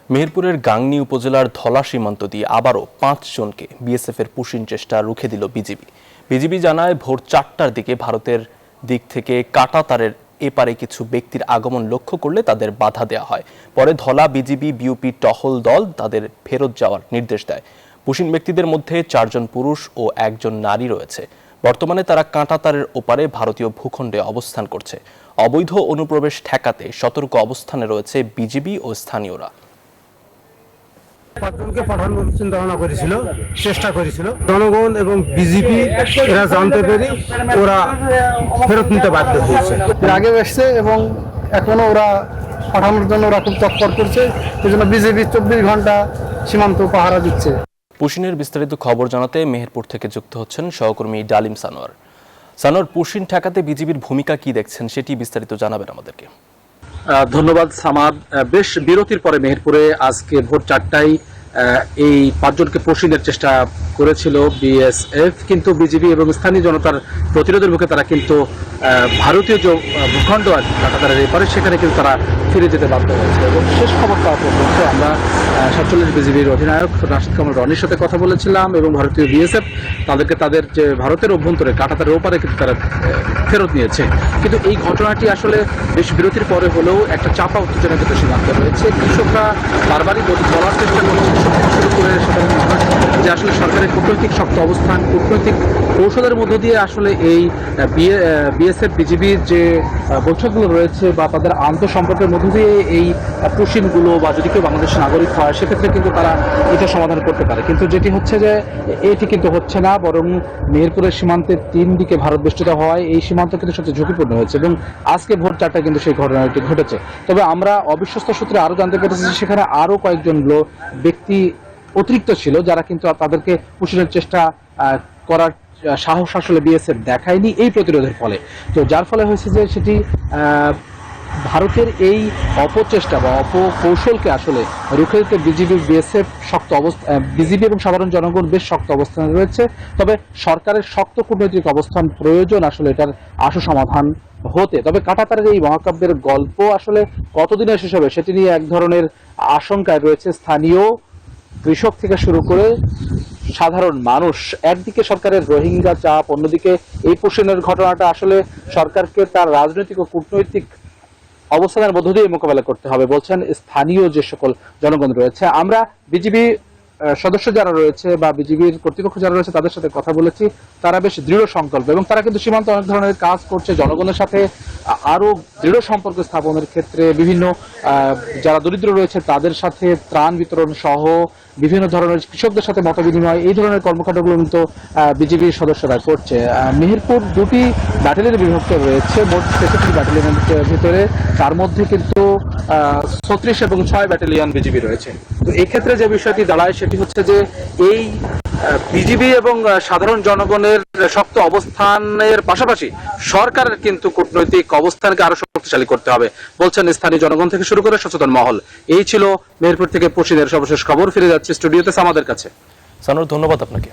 মেহেরপুরের গাংনী উপজেলার ধলা সীমান্ত দিয়ে আবারও ৫ জনকে বিএসএফের পুশিং চেষ্টা রুখে দিল বিজিবি। বিজিবি জানায় ভোর ৪টার দিকে ভারতের দিক থেকে কাঁটাতারের এপারে কিছু ব্যক্তির আগমন লক্ষ্য করলে তাদের বাধা দেওয়া হয়। পরে ধলা বিজিবি বিউপি টহল দল তাদের ফেরত যাওয়ার নির্দেশ দেয়। পুশিং ব্যক্তিদের মধ্যে ৪ জন পুরুষ ও ১ জন নারী রয়েছে। বর্তমানে তারা কাঁটাতারের ওপারে ভারতীয় ভূখণ্ডে অবস্থান করছে। অবৈধ অনুপ্রবেশ ঠেকাতে সতর্ক অবস্থানে রয়েছে বিজিবি ও স্থানীয়রা। ৫ জনকে পাঠানোর চিন্তা ভাবনা করেছিল, চেষ্টা করেছিল। জনগণ এবং বিজেপি এরা জানতে পেরে ওরা ফেরত নিতে বাধ্য হয়েছে। এর আগেও এসছে এবং এখনো ওরা পাঠানোর জন্য ওরা খুব তৎপর করছে। এই জন্য বিজেপি ২৪ ঘন্টা সীমান্ত পাহারা দিচ্ছে। পুশিনের বিস্তারিত খবর জানাতে মেহেরপুর থেকে যুক্ত হচ্ছেন সহকর্মী ডালিম সানোয়ার। সানোয়ার, পুশিন ঠেকাতে বিজিবির ভূমিকা কি দেখছেন সেটি বিস্তারিত জানাবেন আমাদেরকে। ধন্যবাদ সামাদ। বেশ বিরতির পরে মেহেরপুরে আজকে ভোর ৪টায় এই ৫ জনকে পুশিনের চেষ্টা করেছিল বিএসএফ, কিন্তু বিজিবি এবং স্থানীয় জনতার প্রতিরোধের মুখে তারা কিন্তু ভারতীয় যে ভূখণ্ড কাঁটাতারের এপারে সেখানে কিন্তু তারা ফিরে যেতে বাধ্য হয়েছে। এবং শেষ খবর পাওয়া পর্যন্ত আমরা ৪৭ বিজিবির অধিনায়ক রাশিদ কামাল রনির সাথে কথা বলেছিলাম এবং ভারতীয় বিএসএফ তাদেরকে তাদের যে ভারতের অভ্যন্তরে কাঁটাতারের ওপারে কিন্তু তারা ফেরত নিয়েছে। কিন্তু এই ঘটনাটি আসলে বেশ বিরতির পরে হলেও একটা চাপা উত্তেজনা কিন্তু সীমান্তে রয়েছে। কৃষকরা বারবারই বলার চেষ্টা করছে শুরু করে সাধারণ মানুষ যে আসলে সরকারের কূটনৈতিক শক্ত অবস্থান, কূটনৈতিক কৌশলের মধ্য দিয়ে আসলে এই বিএসএফ বিজিবির যে বৈঠকগুলো রয়েছে বা তাদের আন্তঃসম্পর্কের মধ্য দিয়ে এই পুশিনগুলো বা যদি কেউ বাংলাদেশের নাগরিক হয় সেক্ষেত্রে কিন্তু তারা এটা সমাধান করতে পারে। কিন্তু যেটি হচ্ছে যে এটি কিন্তু হচ্ছে না, বরং মেহেরপুরের সীমান্তের ৩ দিকে ভারত বেষ্টিত হওয়ায় এই সীমান্ত কিন্তু সবচেয়ে ঝুঁকিপূর্ণ হয়েছে এবং আজকে ভোর ৪টায় কিন্তু সেই ঘটনাটি ঘটেছে। তবে আমরা অবিশ্বস্ত সূত্রে আরও জানতে পেরেছি যে সেখানে আরও কয়েকজন ব্যক্তি অতিরিক্ত ছিল যারা কিন্তু তাদেরকে পুশিনের চেষ্টা করার সাহস আসলে বিএসএফ দেখায়নি এই প্রতিরোধের ফলে। তো যার ফলে হয়েছে যে সেটি ভারতের এই অপচেষ্টা বা অপকৌশলকে আসলে রুখে দিতে বিজিবি বিএসএফ শক্ত বিজিবি এবং সাধারণ জনগণ বেশ শক্ত অবস্থানে রয়েছে। তবে সরকারের শক্ত কূটনৈতিক অবস্থান প্রয়োজন আসলে এটার আশু সমাধান হতে। তবে কাঁটাতারের এই মহাকাব্যের গল্প আসলে কতদিনে শেষ হবে সেটি নিয়ে এক ধরনের আশঙ্কায় রয়েছে স্থানীয় কৃষক থেকে শুরু করে সাধারণ মানুষ। একদিকে সরকারের রোহিঙ্গা চাপ, অন্যদিকে এই পুশিনের ঘটনাটা আসলে সরকারকে তার রাজনৈতিক ও কূটনৈতিক অবস্থানের মধ্য দিয়ে মোকাবেলা করতে হবে বলছেন স্থানীয় যে সকল জনগণ রয়েছে। আমরা বিজিবি সদস্য যারা রয়েছে বা বিজিবির কর্তৃপক্ষ যারা রয়েছে তাদের সাথে কথা বলেছি। তারা বেশ দৃঢ় সংকল্প এবং তারা কিন্তু সীমান্তে অনেক ধরনের কাজ করছে জনগণের সাথে আরো দৃঢ় সম্পর্ক স্থাপনের ক্ষেত্রে। বিভিন্ন যারা দরিদ্র রয়েছে তাদের সাথে ত্রাণ বিতরণ সহ বিভিন্ন ধরনের কৃষকদের সাথে মত বিনিময়, এই ধরনের কর্মকাণ্ডগুলো কিন্তু বিজিবির সদস্যরা করছে। মেহেরপুর 2টি ব্যাটালিয়নে বিভক্ত রয়েছে, মোট 63 ব্যাটালিয়নের ভিতরে, তার মধ্যে কিন্তু 36 এবং 6 ব্যাটালিয়ন বিজিবি রয়েছে। তো এই ক্ষেত্রে যে বিষয়টি দাঁড়ায় সেটি হচ্ছে যে এই বিজিবি এবং সাধারণ জনগণের শক্ত অবস্থানের পাশাপাশি সরকারের কিন্তু কূটনৈতিক অবস্থানকে আরো শক্তিশালী করতে হবে বলছেন স্থানীয় জনগণ থেকে শুরু করে সচেতন মহল। এই ছিল মেহেরপুর থেকে পুশিনের সর্বশেষ খবর। ফিরে যাচ্ছে স্টুডিওতে আমাদের কাছে। সানোয়ার, ধন্যবাদ আপনাকে।